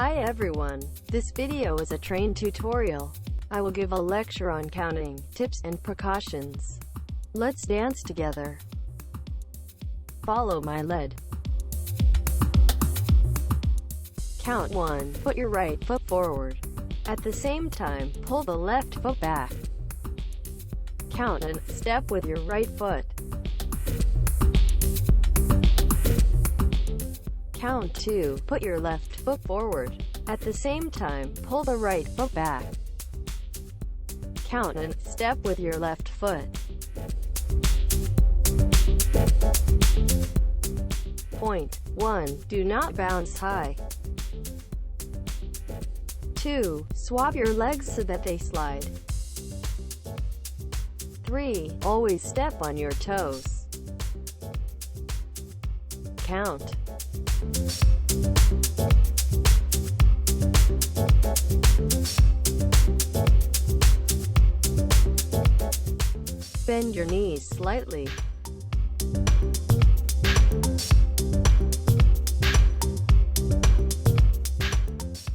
Hi everyone, this video is a train tutorial. I will give a lecture on counting, tips and precautions. Let's dance together. Follow my lead. Count 1. Put your right foot forward. At the same time, pull the left foot back. Count and step with your right foot. Count 2. Put your left foot forward. At the same time, pull the right foot back. Count and step with your left foot. Point 1. Do not bounce high. 2. Swap your legs so that they slide. 3. Always step on your toes. Count. Bend your knees slightly.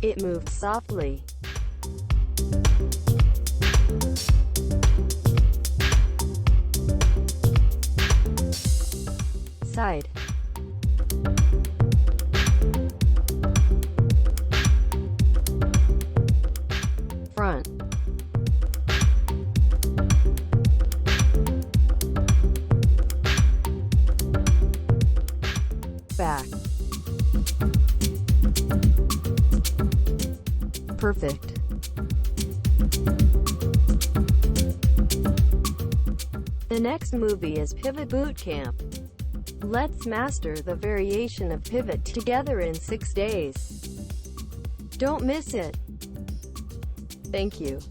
It moves softly. Side. Front. Back. Perfect. The next movie is Pivot Boot Camp. Let's master the variation of pivot together in 6 days. Don't miss it. Thank you.